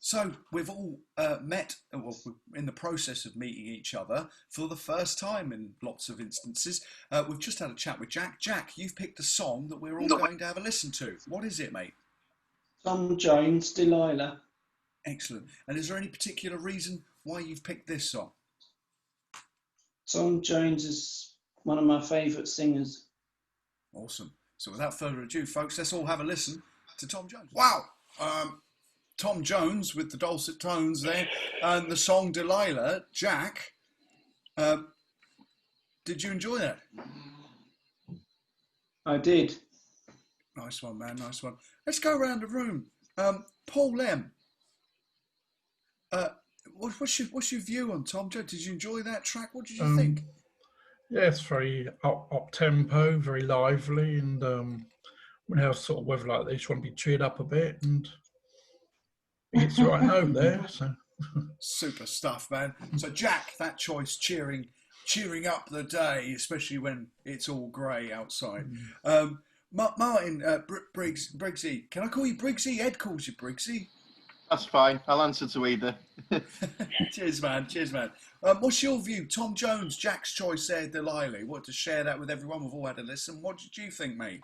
So we've all met, well, we're in the process of meeting each other for the first time in lots of instances. We've just had a chat with Jack. Jack, you've picked a song that we're all going to have a listen to. What is it, mate? Tom Jones, Delilah. Excellent. And is there any particular reason why you've picked this song? Tom Jones is one of my favourite singers. Awesome. So without further ado, folks, let's all have a listen to Tom Jones. Wow. Tom Jones with the dulcet tones there, and the song Delilah. Jack, did you enjoy that? I did. Nice one, man. Nice one. Let's go around the room. Paul M. What's your view on Tom Jones? Did you enjoy that track? What did you think? Yeah, it's very up tempo, very lively, and when you have sort of weather like this, you want to be cheered up a bit, and it's the right note there. So super stuff, man. So Jack, that choice cheering up the day, especially when it's all grey outside. Martin, Briggsy, can I call you Briggsy? Ed calls you Briggsy. That's fine. I'll answer to either. Cheers, man. Cheers, man. What's your view? Tom Jones, Jack's choice there, Delilah. Want to share that with everyone? We've all had a listen. What did you think, mate?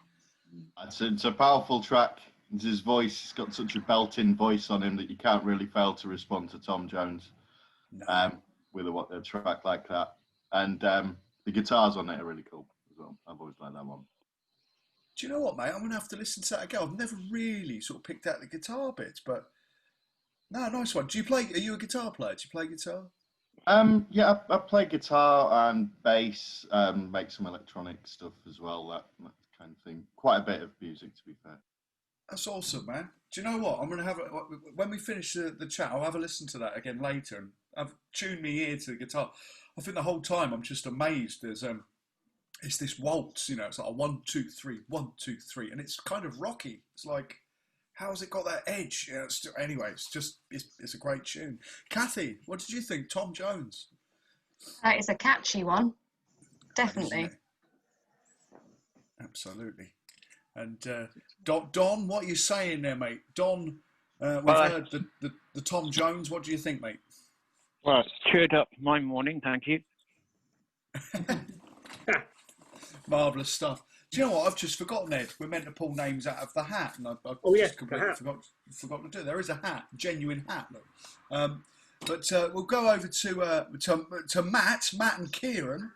It's a powerful track. His voice, he's got such a belting voice on him that you can't really fail to respond to Tom Jones with a track like that. And the guitars on it are really cool as well. I've always liked that one. Do you know what, mate? I'm going to have to listen to that again. I've never really sort of picked out the guitar bits, but no, nice one. Are you a guitar player? Do you play guitar? Yeah, I play guitar and bass, make some electronic stuff as well, that kind of thing. Quite a bit of music, to be fair. That's awesome, man. Do you know what? I'm going to have when we finish the chat, I'll have a listen to that again later, and I've tuned my ear to the guitar. I think the whole time I'm just amazed. There's it's this waltz, you know, it's like a 1, 2, 3, 1, 2, 3, and it's kind of rocky. It's like, how's it got that edge? You know, anyway, it's a great tune. Kathy, what did you think? Tom Jones. That is a catchy one, definitely. Absolutely. And Don, what are you saying there, mate? Don, we've heard the Tom Jones. What do you think, mate? Well, it's cheered up my morning, thank you. Marvellous stuff. Do you know what? I've just forgotten, Ed. We're meant to pull names out of the hat, and I just completely forgot to do it. There is a hat, genuine hat. Look. But we'll go over to Matt and Kieran.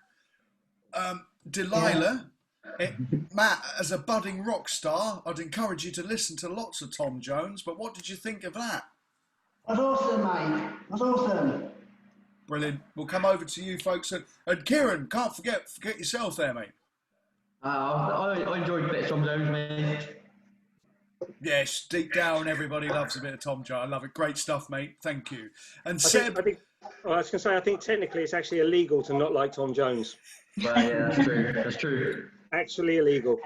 Delilah. Matt, as a budding rock star, I'd encourage you to listen to lots of Tom Jones, but what did you think of that? That's awesome, mate. That's awesome. Brilliant. We'll come over to you, folks. And Kieran, can't forget yourself there, mate. I enjoyed a bit of Tom Jones, mate. Yes, deep down, everybody loves a bit of Tom Jones. I love it. Great stuff, mate. Thank you. And Seb... I was going to say, I think technically it's actually illegal to not like Tom Jones. Well, yeah, that's true. That's true. Actually illegal.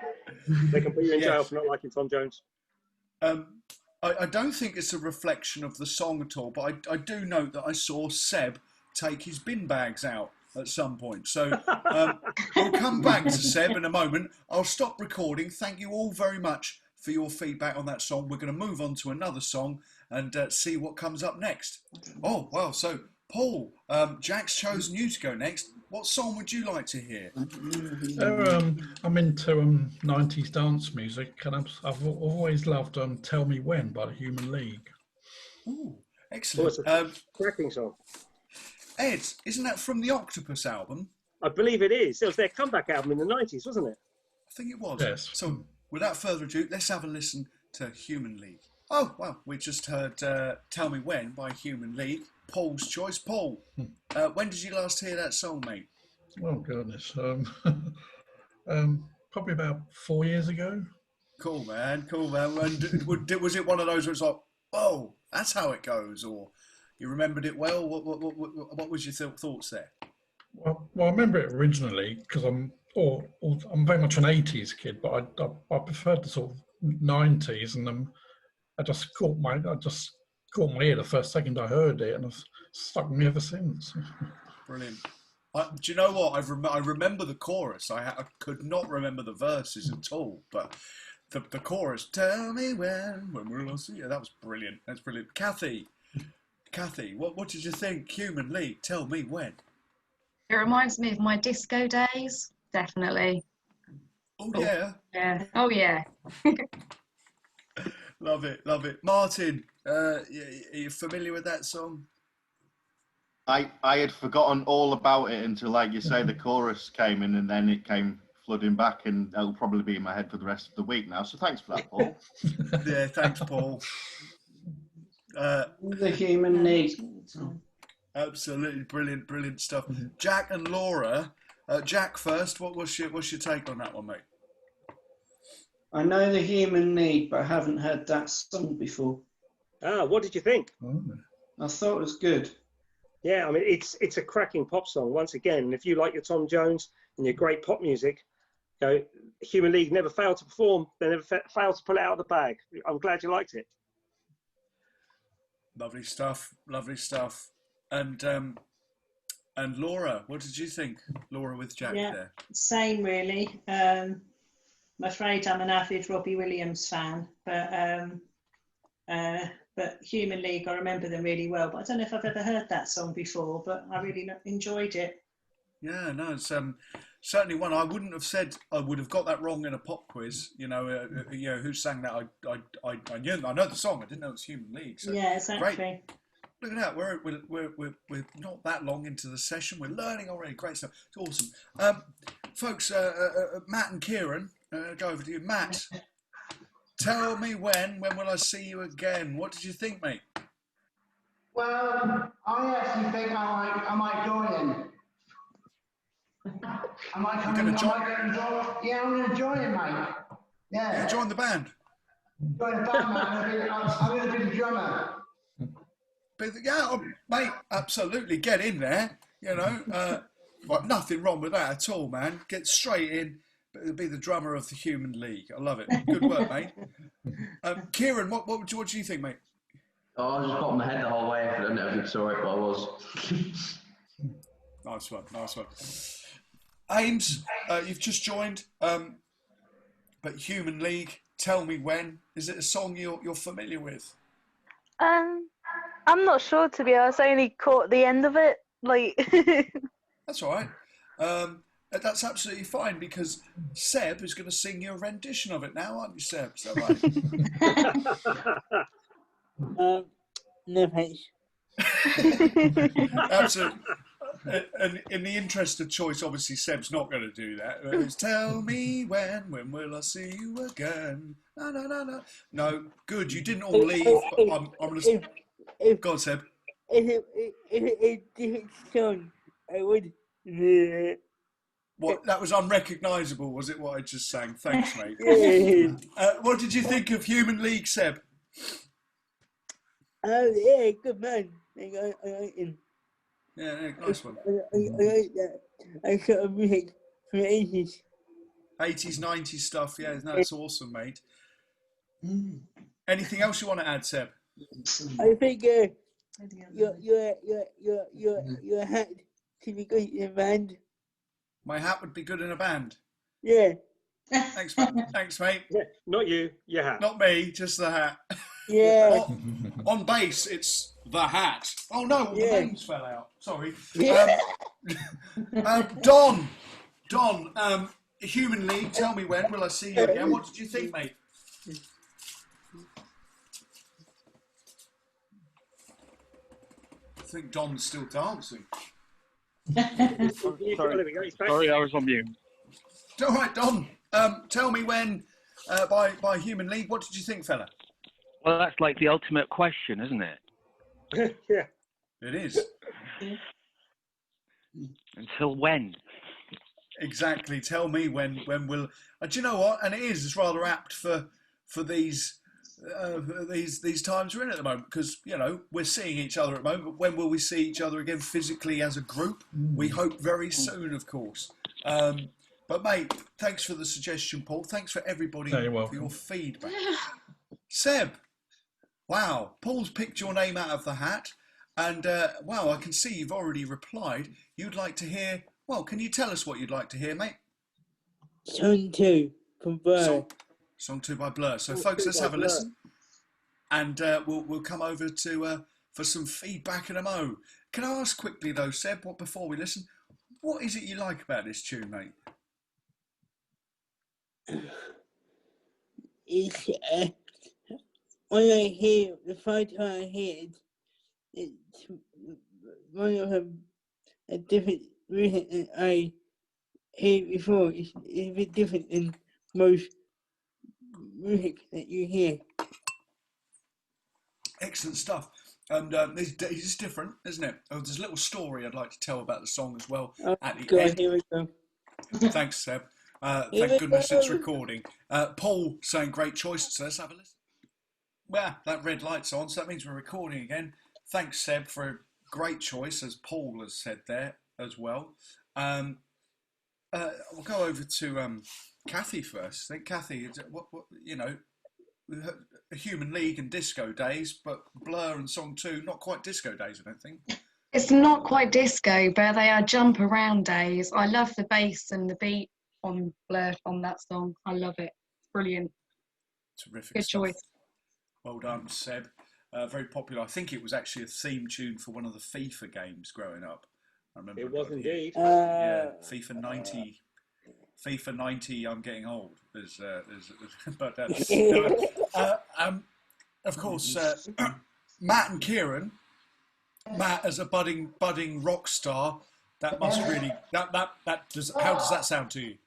They can put you in jail for not liking Tom Jones. I don't think it's a reflection of the song at all, but I do note that I saw Seb take his bin bags out at some point. So we'll come back to Seb in a moment. I'll stop recording. Thank you all very much for your feedback on that song. We're going to move on to another song and see what comes up next. Oh, well, so Paul, Jack's chosen you to go next. What song would you like to hear? I'm into 90s dance music, and I've always loved Tell Me When by the Human League. Ooh, excellent. Oh, it's a cracking song. Ed, isn't that from the Octopus album? I believe it is. It was their comeback album in the 90s, wasn't it? I think it was. Yes. So, without further ado, let's have a listen to Human League. Oh, well, we just heard Tell Me When by Human League. Paul's choice. Paul, when did you last hear that song, mate? Oh, goodness. Probably about 4 years ago. Cool, man. Cool, man. And was it one of those where it's like, oh, that's how it goes? Or you remembered it well? What was your thoughts there? Well, I remember it originally because I'm very much an 80s kid, but I preferred the sort of 90s, and I just caught my ear the first second I heard it, and it's stuck with me ever since. Brilliant. Do you know what? I remember the chorus. I could not remember the verses at all, but the chorus, tell me when we'll see you. That was brilliant. That's brilliant. Kathy, Kathy, what did you think? Human League, tell me when. It reminds me of my disco days. Definitely. Oh yeah, Yeah. Oh yeah. love it, love it. Martin, are you familiar with that song? I had forgotten all about it until, like you say, the chorus came in, and then it came flooding back, and it'll probably be in my head for the rest of the week now. So thanks for that, Paul. Yeah, thanks, Paul. The Human League. Absolutely brilliant, brilliant stuff. Jack and Laura. Jack first. What's your take on that one, mate? I know the Human League, but I haven't heard that song before. Ah, what did you think? I thought it was good. Yeah, I mean, it's a cracking pop song. Once again, if you like your Tom Jones and your great pop music, you know, Human League never failed to perform. They never failed to pull it out of the bag. I'm glad you liked it. Lovely stuff. Lovely stuff. And Laura, what did you think? Laura with Jack there. Same really. I'm afraid I'm an avid Robbie Williams fan, but Human League, I remember them really well. But I don't know if I've ever heard that song before, but I really enjoyed it. Yeah, no, it's certainly one. I wouldn't have said I would have got that wrong in a pop quiz. You know, who sang that? I know the song. I didn't know it was Human League. So Yeah, exactly. great. Look at that. We're not that long into the session. We're learning already. Great stuff. It's awesome. Folks, Matt and Kieran, go over to you. Matt, tell me when will I see you again? What did you think, mate? Well, I actually think I might join in. I might come in. Yeah, I'm going to join in, mate. Yeah. You join the band? Join the band, man. I'm going to be the drummer. Yeah, mate, absolutely. Get in there, you know. Like nothing wrong with that at all, man. Get straight in. Be the drummer of the Human League. I love it. Good work, mate. Kieran, what do you think, mate? Oh, I was just popping my head the whole way. I don't know if you saw it, but I was. Nice one, nice one. Ames, you've just joined, but Human League, tell me when. Is it a song you're familiar with? I'm not sure, to be honest. I only caught the end of it. Like, That's all right. That's absolutely fine because Seb is going to sing you a rendition of it now, aren't you, Seb? Is that right? No thanks. Absolutely. And in the interest of choice, obviously Seb's not going to do that. It's, tell me when will I see you again? No. No, good. You didn't all leave. But I'm going to. Go on, Seb. If it different song, I would. What? That was unrecognisable, was it? What I just sang. Thanks, mate. What did you think of Human League, Seb? Yeah, good man. I like him. Yeah, nice one. I like that. I sort of music from the 80s. 80s, 90s stuff. Yeah, no, it's awesome, mate. Anything else you want to add, Seb? I think your hat should be good in a band. My hat would be good in a band. Yeah. Thanks, mate. Thanks, mate. Yeah, not you, your hat. Not me, just the hat. Yeah. On bass, it's the hat. Oh no, the names fell out. Sorry. Yeah. Don, Human League. Tell me when will I see you again? What did you think, mate? I think Don's still dancing. Sorry, I was on mute. All right, Don. Tell me when by Human League. What did you think, fella? Well, that's like the ultimate question, isn't it? Yeah. It is. Until when? Exactly. Tell me when will. Do you know what? And it is. It's rather apt for these times we're in at the moment because we're seeing each other at the moment. But when will we see each other again physically as a group? We hope very soon, of course. But mate, thanks for the suggestion, Paul. Thanks for everybody for your feedback. Seb, wow, Paul's picked your name out of the hat, and wow, I can see you've already replied. You'd like to hear. Well, can you tell us what you'd like to hear, mate? Song 2 from Blur. Song 2 by Blur. So, folks, let's have a listen, and we'll come over to for some feedback and a mo. Can I ask quickly though, Seb, before we listen, what is it you like about this tune, mate? It's when I hear the first time I hear it, it's one of a different music that I heard before. It's a bit different than most music that you hear. Excellent stuff. And it's different, isn't it? Oh, there's a little story I'd like to tell about the song as well Oh, at the God, end. here we go. Thanks, Seb. Thank goodness it's recording. Paul saying great choice, so let's have a listen. Well, that red light's on, so that means we're recording again. Thanks, Seb, for a great choice, as Paul has said there as well. We'll go over to Kathy first. I think Kathy, what you know, Human League and Disco Days, but Blur and Song 2, not quite Disco Days, I don't think. It's not quite disco, but they are jump around days. I love the bass and the beat on Blur on that song. I love it. It's brilliant. Terrific Good stuff. choice. Well done, Seb. Very popular. I think it was actually a theme tune for one of the FIFA games growing up. I remember it was indeed. Yeah, FIFA 90. FIFA 90. I'm getting old. But of course, Matt and Kieran. Matt, as a budding rock star, that must really that does. How does that sound to you?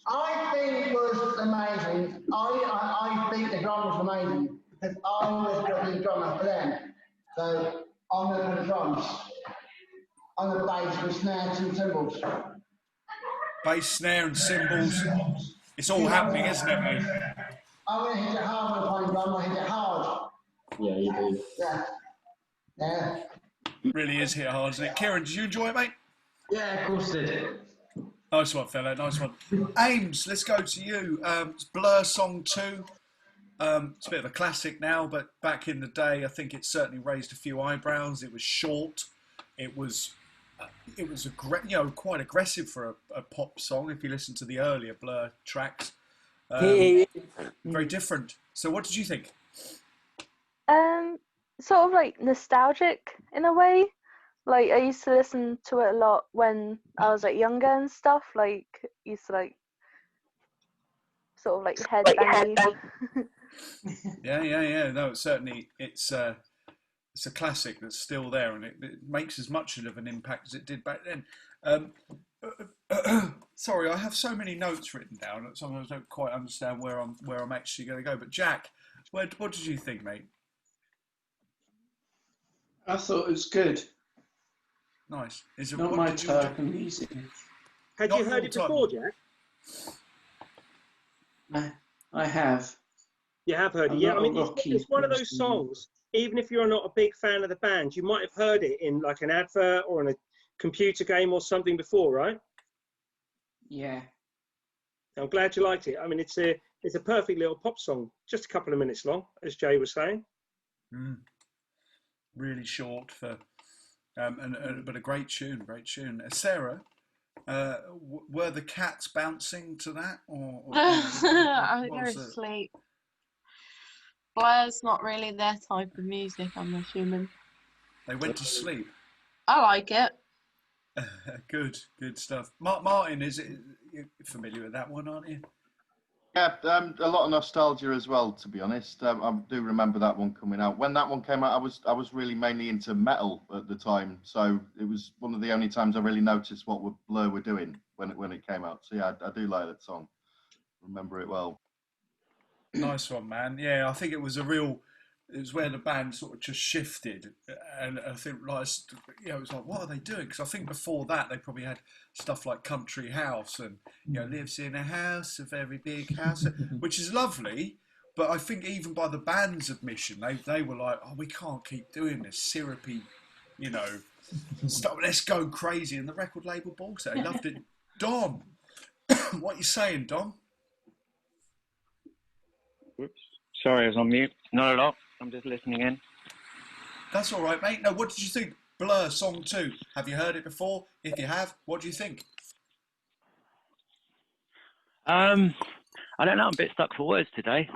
I think it was amazing. I think the drum was amazing because I was the drummer for them. So I'm going to put the drums on the bass with snares and cymbals. Bass, snare, and cymbals. It's all happening, isn't it, mate? I'm going to hit it hard when I'm playing drum. I hit it hard. Yeah, you do. Yeah. Yeah. Really is hit hard, isn't it? Kieran, did you enjoy it, mate? Yeah, of course did. Nice one, fella. Nice one. Ames, let's go to you. It's Blur Song 2. It's a bit of a classic now, but back in the day, I think it certainly raised a few eyebrows. It was short. It was quite aggressive for a pop song. If you listen to the earlier Blur tracks, very different. So, what did you think? Sort of like nostalgic in a way. Like I used to listen to it a lot when I was like younger and stuff. Like used to like sort of like headbang. Yeah. No, it's a classic that's still there, and it makes as much of an impact as it did back then. Sorry, I have so many notes written down that sometimes I don't quite understand where I'm actually going to go. But Jack, what did you think, mate? I thought it was good. Nice. Is it not my type of music? Had you heard it before, Jack? I have. You have heard it, yeah. I mean, it's one of those songs. Even if you're not a big fan of the band, you might have heard it in like an advert or in a computer game or something before, right? Yeah. I'm glad you liked it. I mean, it's a perfect little pop song, just a couple of minutes long, as Jay was saying. Really short for, but a great tune. Sarah, were the cats bouncing to that, or I go to sleep. Blur's not really their type of music, I'm assuming. They went to sleep. I like it. Good stuff. Martin, you're familiar with that one, aren't you? Yeah, a lot of nostalgia as well, to be honest. I do remember that one coming out. When that one came out, I was really mainly into metal at the time, so it was one of the only times I really noticed what Blur were doing when it came out. So yeah, I do like that song. Remember it well. Nice one, man. Yeah, I think it was where the band sort of just shifted, and I think it was like, what are they doing? Because I think before that they probably had stuff like Country House and lives in a house, a very big house, which is lovely. But I think even by the band's admission, they were like, oh, we can't keep doing this syrupy, stuff. Let's go crazy. And the record label bought it. They loved it. Dom, what are you saying, Dom? Whoops. Sorry, I was on mute. Not a lot. I'm just listening in. That's all right, mate. No, what did you think? Blur Song 2. Have you heard it before? If you have, what do you think? I don't know. I'm a bit stuck for words today.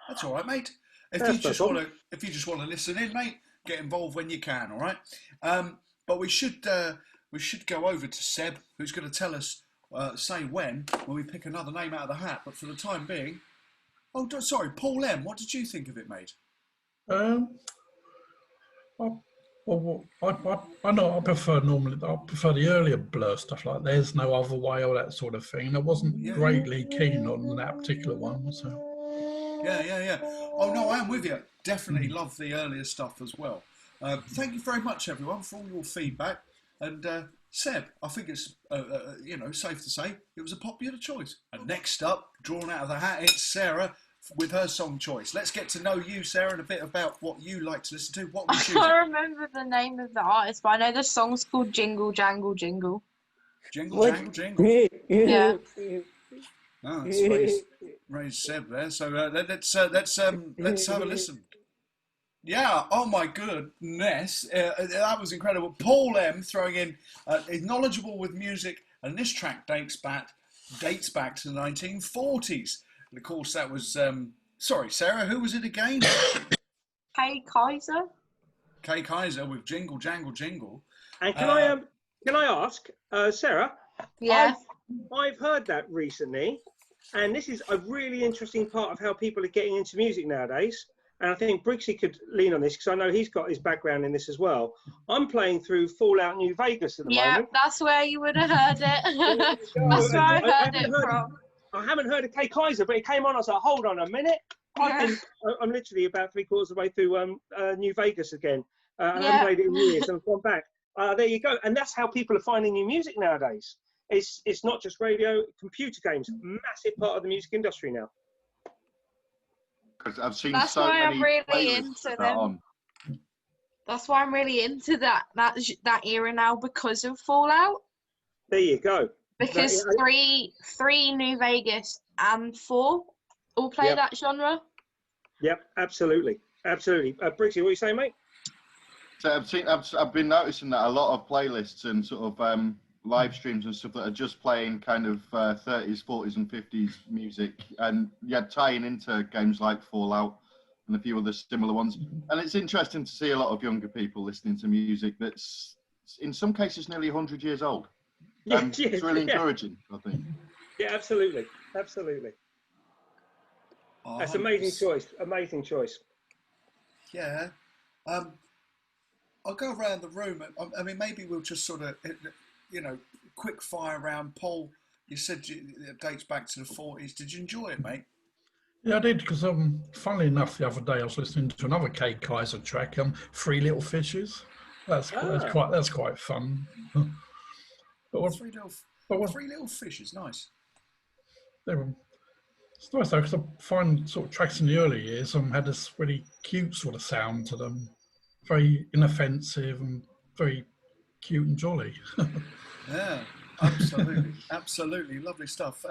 That's all right, mate. If you just want to listen in, mate, get involved when you can. All right. But we should go over to Seb, who's going to tell us say when we pick another name out of the hat. But for the time being, sorry, Paul M. What did you think of it, mate? I know I prefer the earlier Blur stuff, like There's No Other Way or that sort of thing. I wasn't greatly keen on that particular one. So. Yeah. Oh no, I am with you. Definitely love the earlier stuff as well. Thank you very much, everyone, for all your feedback. And Seb, I think it's safe to say it was a popular choice. And next up, drawn out of the hat, it's Sarah with her song choice. Let's get to know you, Sarah, and a bit about what you like to listen to. What we choose? I remember the name of the artist, but I know the song's called Jingle Jangle Jingle. Jingle Jangle Jingle. Yeah. Oh, that's raised Seb there. So let's have a listen. Yeah. Oh my goodness, that was incredible. Paul M throwing in is knowledgeable with music, and this track dates back to the 1940s. And of course, that was sorry, Sarah. Who was it again? Kay Kaiser. Kay Kaiser with Jingle Jangle Jingle. And can I ask, Sarah? Yeah. I've heard that recently, and this is a really interesting part of how people are getting into music nowadays. And I think Brixie could lean on this because I know he's got his background in this as well. I'm playing through Fallout New Vegas at the moment. Yeah, that's where you would have heard it. That's where I heard it from. I haven't heard of Kay Kaiser, but it came on. I was like, hold on a minute. I'm literally about 3/4 of the way through New Vegas again. I haven't played it in years, and I've gone back. There you go. And that's how people are finding new music nowadays. It's not just radio, computer games, massive part of the music industry now. Because I've seen That's so why many I'm really playlists into that them. on. That's why I'm really into that era now, because of Fallout. There you go. Because three New Vegas and 4 all play that genre. Yep, absolutely. Brixie, what are you saying, mate? So I've been noticing that a lot of playlists and sort of live streams and stuff that are just playing kind of 30s, 40s and 50s music, and tying into games like Fallout and a few other similar ones. And it's interesting to see a lot of younger people listening to music that's in some cases nearly 100 years old. It's really encouraging, I think. Yeah, absolutely. That's amazing choice. Yeah. I'll go around the room. I mean, maybe we'll just sort of, quick fire round. Paul, you said it dates back to the 40s. Did you enjoy it, mate? Yeah, I did, because funnily enough, the other day I was listening to another Kay Kaiser track, Three Little Fishes. That's quite fun. Three little fishes, nice. It's nice though, because I find sort of tracks in the early years had this really cute sort of sound to them, very inoffensive and very cute and jolly. Yeah, absolutely, lovely stuff.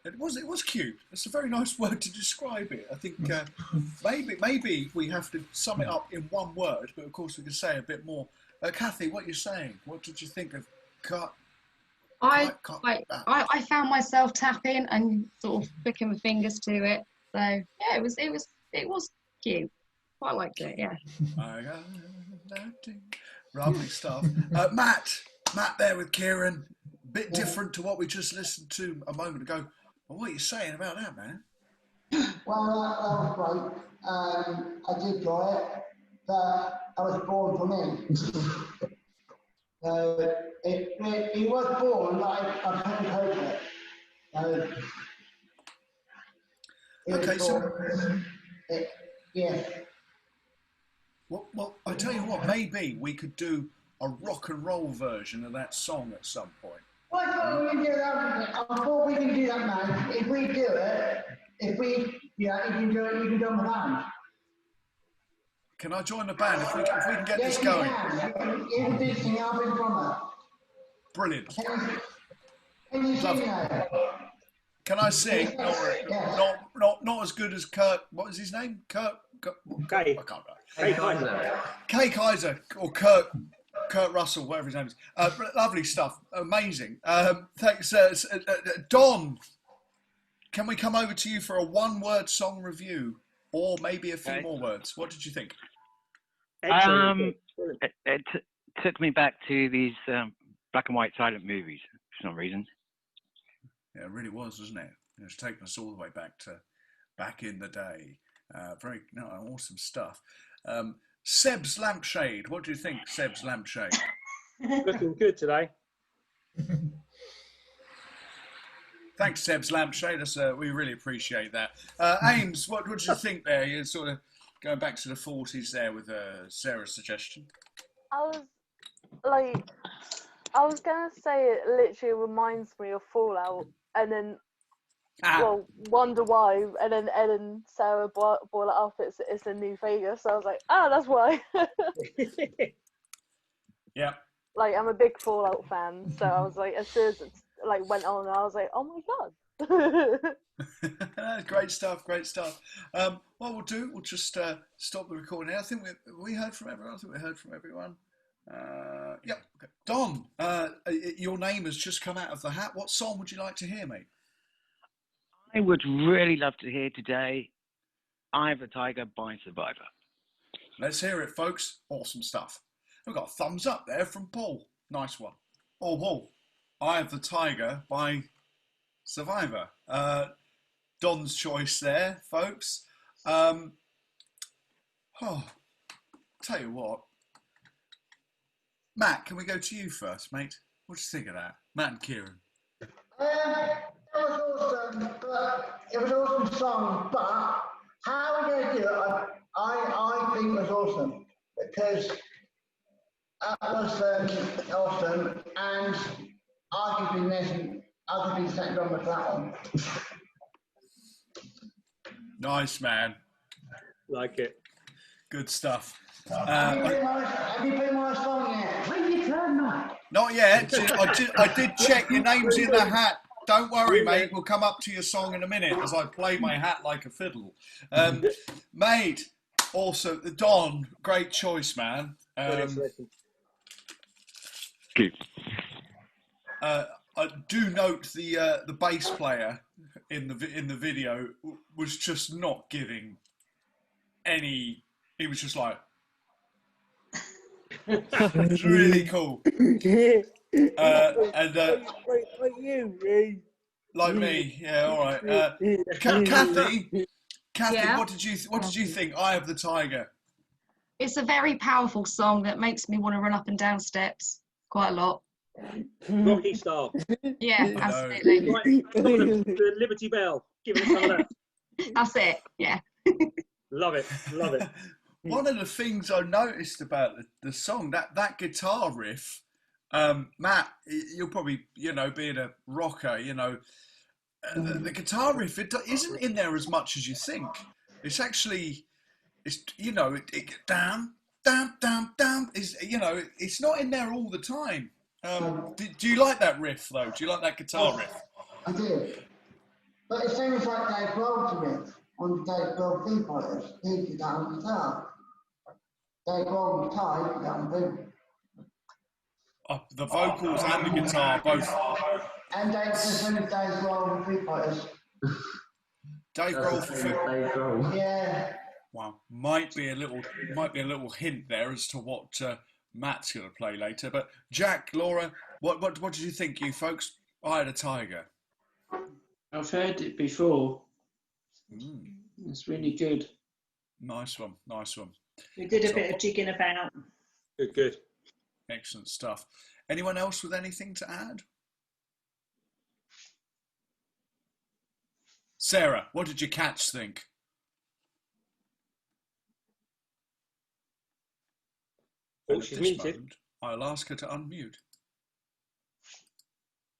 It was cute. It's a very nice word to describe it. I think maybe we have to sum it up in one word, but of course we can say a bit more. Kathy, what you're saying? What did you think of cut? I found myself tapping and sort of flicking my fingers to it. So yeah, it was cute. Quite liked it. Yeah. Lovely stuff. Matt there with Kieran. Bit different to what we just listened to a moment ago. Well, what are you saying about that, man? Well, that was great. I did enjoy it, but I was born for me. He was born, but I couldn't cope with it. Yeah. Well, I tell you what, maybe we could do a rock and roll version of that song at some point. Well, I thought we can do that. I thought we can do that, man. If we do it, you can do it, you can do it on the band. Can I join the band if we can get this going? You can do sing, I'll be the drummer. Brilliant. Can you sing now? Can I sing? Yeah. Not as good as Kurt. What is his name? Kurt. Kay. I can't remember. Kay Kaiser. Kay Kaiser or Kurt Russell, whatever his name is. Lovely stuff. Amazing. Thanks, Don. Can we come over to you for a one-word song review, or maybe a few more words? What did you think? Excellent. It took me back to these black and white silent movies for some reason. Yeah, it really was, wasn't it? It's taken us all the way back to back in the day. Awesome stuff. Seb's lampshade. What do you think, Seb's lampshade? Looking good today. Thanks, Seb's lampshade. We really appreciate that. Ames, what do you think there? You're sort of going back to the 40s there with Sarah's suggestion. I was gonna say it literally reminds me of Fallout, and then wonder why, and then Sarah brought it up. It's in New Vegas, so I was like, that's why. Yeah. Like, I'm a big Fallout fan, so I was like, as soon as it went on, I was like, oh my god. Great stuff. What we'll do, we'll just stop the recording. I think we heard from everyone. Yeah. Okay. Don, your name has just come out of the hat. What song would you like to hear, mate? I would really love to hear today "Eye of the Tiger" by Survivor. Let's hear it, folks. Awesome stuff. We've got a thumbs up there from Paul. Nice one. Oh, Paul. "Eye of the Tiger" by Survivor. Don's choice there, folks. Tell you what. Matt, can we go to you first, mate? What do you think of that? Matt and Kieran. It was awesome, but it was an awesome song. But how are we going to do it? I think it was awesome because that was awesome, and I could be missing. I could be second on with that one. Nice, man. Like it. Good stuff. Have you put my song yet? When you turn that? Not yet. I did check. Your name's in the hat. Don't worry, mate. We'll come up to your song in a minute as I play my hat like a fiddle. Mate, also, Don, great choice, man. I do note the bass player in the video was just not giving any. He was just like, it's really cool. Like me, yeah, all right. Kathy, Yeah? what did you think? "Eye of the Tiger." It's a very powerful song that makes me want to run up and down steps quite a lot. Rocky style. Yeah, absolutely. The Liberty Bell. Give it some of that. That's it. Yeah. Love it. One of the things I noticed about the song, that guitar riff, Matt, you'll probably, being a rocker, the guitar riff, it isn't in there as much as you think. It's actually, it down, it's not in there all the time. Do you like that riff, though? Do you like that guitar riff? I do. But it seems like Dave Grohl's riff on the Dave Grohl Foo Fighters. He did that on guitar. Dave Grohl guitar, he did that on Foo. The vocals and the guitar both. And Dave Grohl Foo Fighters. Dave Grohl for Foo. Yeah. Wow, might be a little hint there as to what Matt's going to play later. But Jack, Laura, what did you think, you folks? "Eye of the Tiger." I've heard it before. It's really good. Nice one. We did a bit of jigging about. Good. Excellent stuff. Anyone else with anything to add? Sarah, what did your cats think? Oh, she's muted. I'll ask her to unmute.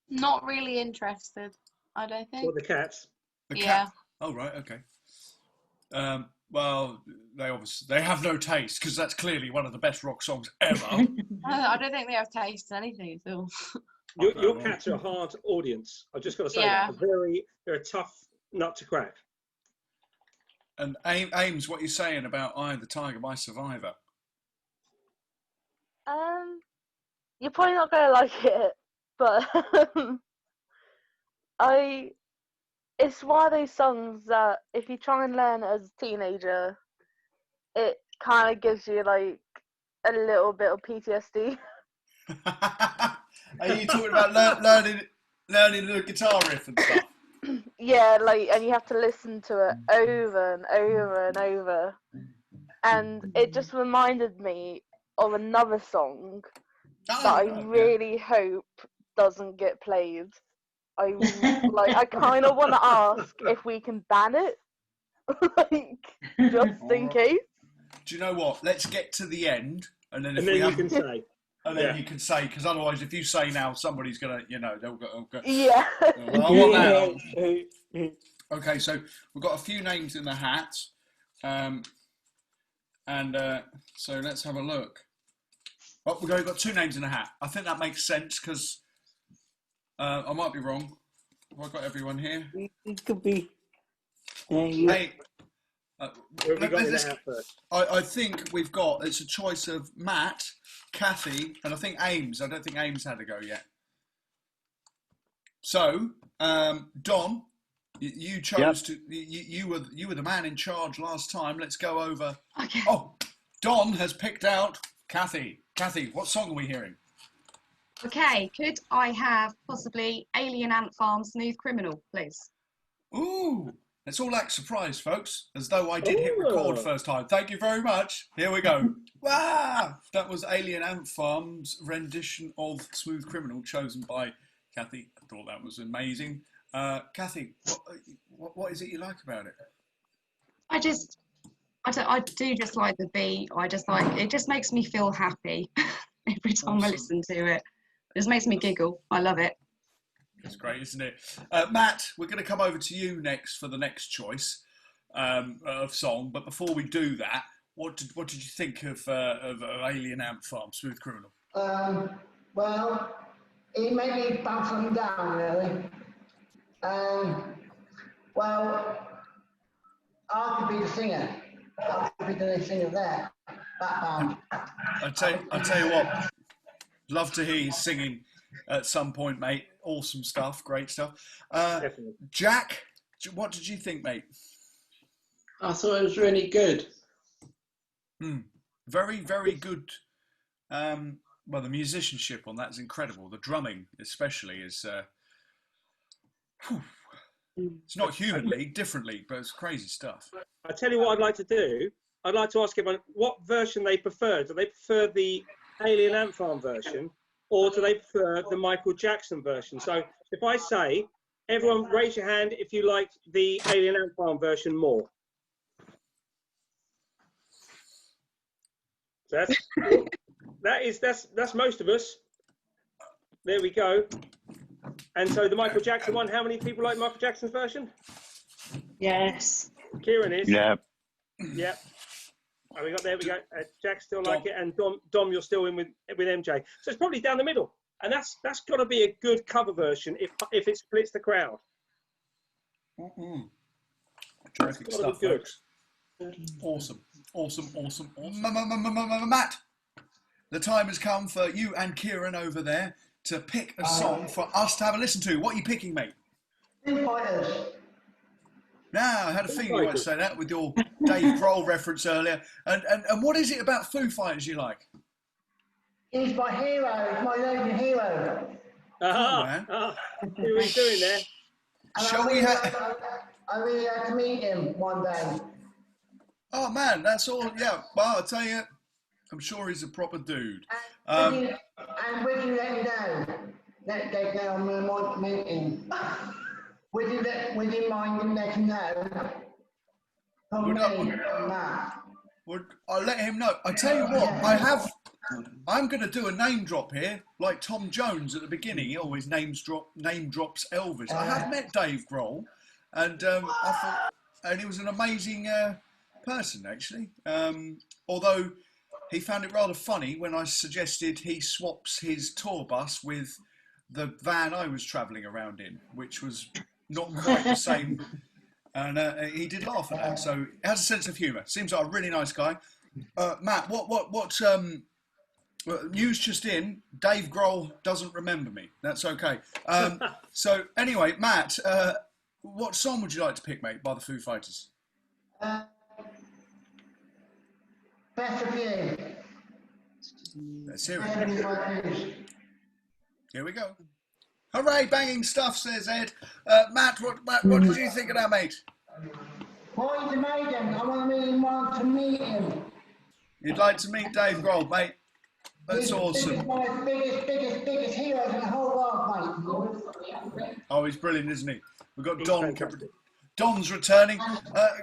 Not really interested, I don't think. Or the cats. The Yeah. cat. Oh, right, okay. Well, they have no taste, because that's clearly one of the best rock songs ever. I don't think they have taste in anything at all. Your cats are a hard audience. I've just got to say that. They're a tough nut to crack. And Ames, what are you saying about "Eye of the Tiger" by Survivor? You're probably not gonna like it, but it's one of those songs that if you try and learn it as a teenager, it kind of gives you like a little bit of PTSD. Are you talking about learning the guitar riff and stuff? Yeah, like, and you have to listen to it over and over and over. And it just reminded me of another song that I really hope doesn't get played. I kind of want to ask if we can ban it, like, just in case. Do you know what? Let's get to the end, and then you can say. And then you can say, because otherwise, if you say now, somebody's gonna, they'll go. Yeah. I want that. Okay, so we've got a few names in the hat, so let's have a look. Oh, we've got 2 names in the hat. I think that makes sense because I might be wrong. Have I got everyone here? It could be. Hey. Where have we got in the hat first? I think it's a choice of Matt, Kathy, and I think Ames. I don't think Ames had a go yet. So, Don, you chose to. You were the man in charge last time. Let's go over. Okay. Oh, Don has picked out Kathy. Kathy, what song are we hearing? Okay, could I have possibly Alien Ant Farm Smooth Criminal, please? Ooh, let's all act surprised, folks, as though I did hit record first time. Thank you very much. Here we go. Wow! That was Alien Ant Farm's rendition of Smooth Criminal, chosen by Kathy. I thought that was amazing. Kathy, what is it you like about it? I do just like the beat. It just makes me feel happy every time I listen to it. It just makes me giggle. I love it. It's great, isn't it? Matt, we're going to come over to you next for the next choice of song. But before we do that, what did you think of Alien Ant Farm, Smooth Criminal? Well, it made me bounce up and down, really. Well, I could be the singer. I could be the singer there. That band. I tell you what, love to hear you singing at some point, mate. Awesome stuff, great stuff. Jack, what did you think, mate? I thought it was really good. Very, very good. Well, the musicianship on that is incredible. The drumming, especially, is. It's not Human League, Different League, but it's crazy stuff. I tell you what I'd like to do. I'd like to ask everyone what version they prefer. Do they prefer the Alien Ant Farm version, or do they prefer the Michael Jackson version? So if I say, everyone raise your hand if you like the Alien Ant Farm version more. So that's most of us. There we go. And so the Michael Jackson one, how many people like Michael Jackson's version? Yes. Kieran is. Yeah. Yep. Oh, there we go. Jack still like it, and Dom, you're still in with MJ. So it's probably down the middle, and that's got to be a good cover version if it splits the crowd. Terrific stuff, folks. Awesome. Matt, the time has come for you and Kieran over there to pick a song for us to have a listen to. What are you picking, mate? Foo Fighters. Now, I had a feeling you might say that with your Dave Grohl reference earlier. And what is it about Foo Fighters you like? He's my hero. He's my local hero. See what he's doing there. Shall we have... I really had to meet him one day. Oh, man, that's all. Yeah, well, I'll tell you, I'm sure he's a proper dude. Would you let me know? Let Dave know I'm going to meet him. Would you mind letting him know? I'll let him know. I tell you what, I'm going to do a name drop here, like Tom Jones at the beginning. He always name drops Elvis. I have met Dave Grohl, and I thought, and he was an amazing person actually. Although he found it rather funny when I suggested he swaps his tour bus with the van I was travelling around in, which was not quite the same. And he did laugh at that, so he has a sense of humour. Seems like a really nice guy. Matt, what news just in? Dave Grohl doesn't remember me. That's okay. So anyway, Matt, what song would you like to pick, mate, by the Foo Fighters? Best of You. Let's hear it. Here we go. Hooray, banging stuff, says Ed. Matt, what did you think of that, mate? Oh, he's amazing. I want to meet him. You'd like to meet Dave Grohl, mate? That's awesome. He's one of my biggest heroes in the whole world, mate. Oh, he's brilliant, isn't he? We've got Don. Don's returning.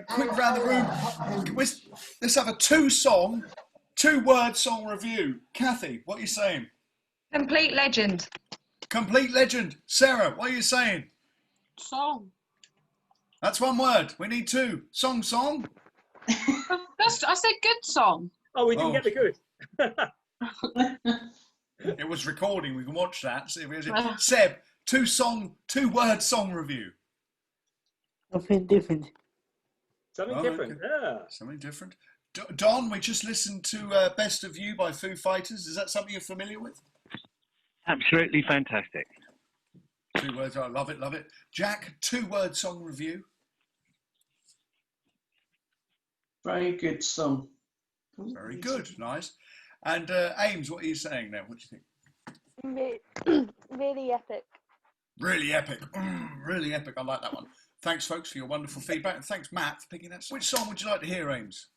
Quick round the room. Let's have a two-word song review. Kathy, what are you saying? Complete legend. Complete legend. Sarah, what are you saying? Song. That's one word. We need two. Song. I said good song. Oh, we didn't get the good. It was recording. We can watch that. See if it. Seb, two-word song review. Something different. Something different. Okay. Yeah. Something different. Don, we just listened to Best of You by Foo Fighters. Is that something you're familiar with? Absolutely fantastic. 2 words. I love it. Jack, 2-word song review. Very good song. Very good. Nice. And Ames, what are you saying now? What do you think? Really epic. Really epic. Really epic. I like that one. Thanks, folks, for your wonderful feedback. And thanks, Matt, for picking that. Which song would you like to hear, Ames?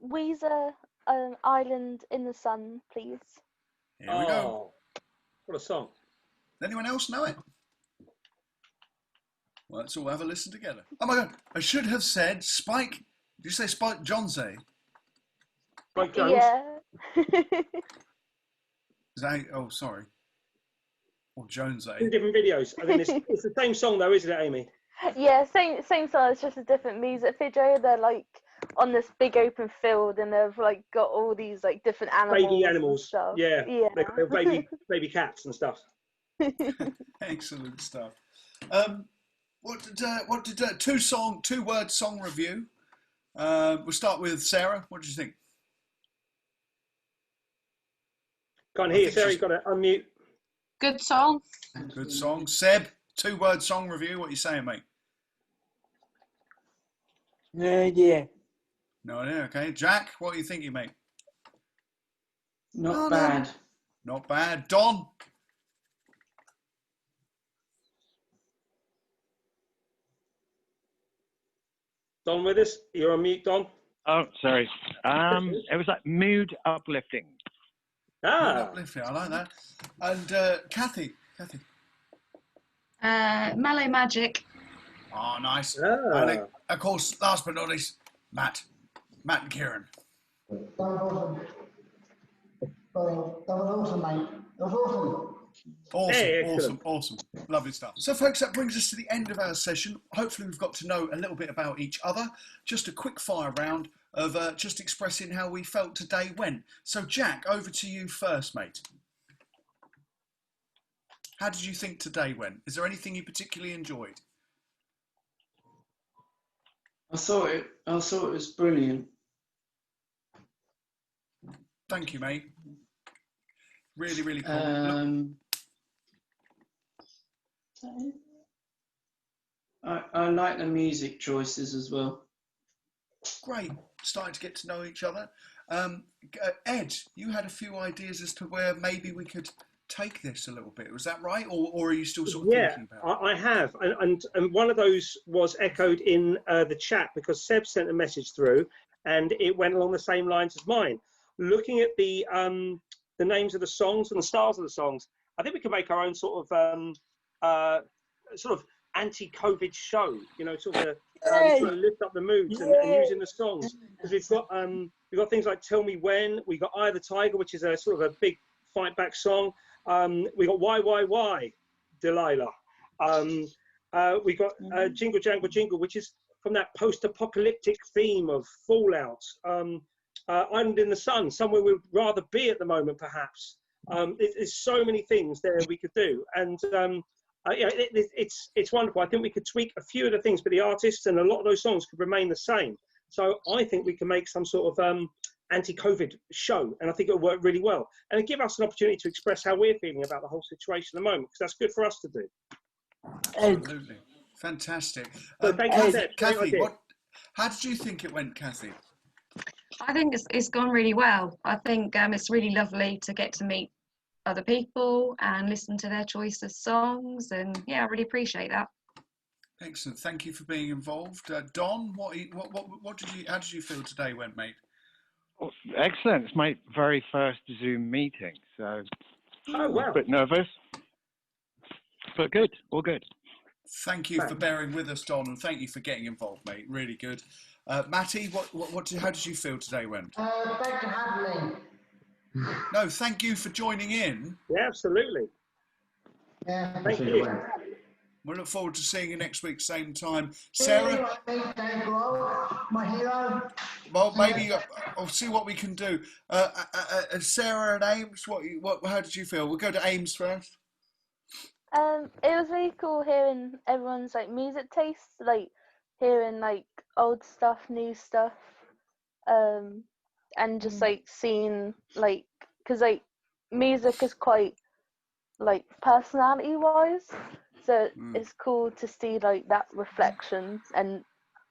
Weezer, Island in the Sun, please. Here we go. What a song. Does anyone else know it? Well, let's all have a listen together. Oh my God, I should have said Spike. Did you say Spike Jonze? Spike Jones? Yeah. Is that, oh, sorry. Or Jones. Two different videos. I think it's the same song though, isn't it, Amy? Yeah, same song. It's just a different music video. They're like on this big open field, and they've like got all these like different animals. Baby animals. And stuff. Yeah. Yeah. They're baby cats and stuff. Excellent stuff. What did 2-word song review? We'll start with Sarah. What did you think? Can't hear you, Sarah. You've got to unmute. Good song. Good song. Seb, 2-word song review. What are you saying, mate? No idea. No idea. Okay. Jack, what are you thinking, mate? Not bad. Not bad. Don? Don with us? You're on mute, Don. Oh, sorry. It was like mood uplifting. Mood uplifting. I like that. And Kathy. Mellow Magic. Oh, nice. And of course, last but not least, Matt and Kieran. That was awesome, mate. That was awesome. Awesome. Lovely stuff. So, folks, that brings us to the end of our session. Hopefully, we've got to know a little bit about each other. Just a quick fire round of just expressing how we felt today went. So, Jack, over to you first, mate. How did you think today went? Is there anything you particularly enjoyed? I thought it was brilliant. Thank you, mate. Really, really cool. I like the music choices as well. Great. Starting to get to know each other. Ed, you had a few ideas as to where maybe we could take this a little bit. Was that right? Or are you still sort of thinking about it? I have. And one of those was echoed in the chat because Seb sent a message through and it went along the same lines as mine. Looking at the names of the songs and the styles of the songs, I think we can make our own sort of anti-COVID show, sort of lift up the moods and using the songs. Because we've got things like Tell Me When, we got Eye of the Tiger, which is a sort of a big fight back song. We got Why, Delilah. We got Jingle Jangle Jingle, which is from that post-apocalyptic theme of fallout. Island in the Sun, somewhere we'd rather be at the moment, perhaps. There's so many things there we could do, and it's wonderful. I think we could tweak a few of the things, but the artists and a lot of those songs could remain the same. So I think we can make some sort of anti-COVID show, and I think it'll work really well, and it'll give us an opportunity to express how we're feeling about the whole situation at the moment, because that's good for us to do. Absolutely. Fantastic. So thank you, Seb. Kathy, how did you think it went, Kathy? I think it's gone really well. I think it's really lovely to get to meet other people and listen to their choice of songs, and yeah, I really appreciate that. Excellent. Thank you for being involved. Don, what did you? How did you feel today went, mate? Well, excellent. It's my very first Zoom meeting, so Oh, wow. a bit nervous, but good. All good. Thank you for bearing with us, Don, and thank you for getting involved, mate. Really good. Matty, how did you feel today went? Thanks for having me. No, thank you for joining in. Yeah, absolutely. Yeah, Thank you. We'll look forward to seeing you next week, same time. Sarah, Sarah, my hero. well, maybe I'll see what we can do. Sarah and Ames, how did you feel? We'll go to Ames first. It was really cool hearing everyone's like music tastes, like hearing like old stuff, new stuff, and just like seeing like, cause like music is quite like personality wise, so it's cool to see like that reflection and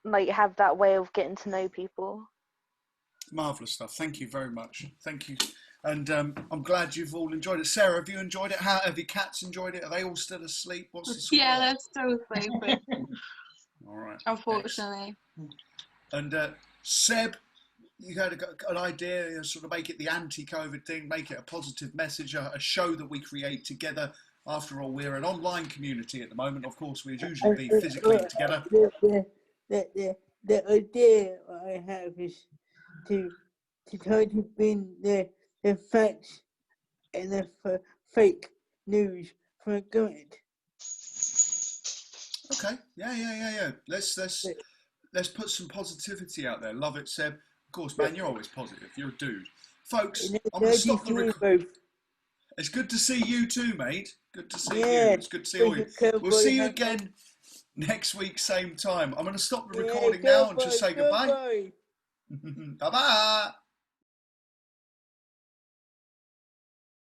like have that way of getting to know people. Marvellous stuff. Thank you very much. Thank you. And I'm glad you've all enjoyed it. Sarah, have you enjoyed it? How have your cats enjoyed it? Are they all still asleep? What's the score? Yeah, they're still sleeping. All right. Unfortunately. And Seb, you had an idea, sort of make it the anti-COVID thing, make it a positive message, a show that we create together. After all, we're an online community at the moment. Of course, we'd usually be physically together. The idea I have is to try to bring the facts and the fake news for good. Okay. Yeah. Let's put some positivity out there. Love it, Seb. Of course, man, you're always positive. You're a dude. Folks, I'm going to stop the recording. It's good to see you too, mate. Good to see you. It's good to see all you. We'll see you again next week, same time. I'm going to stop the recording now and just say goodbye. Bye-bye.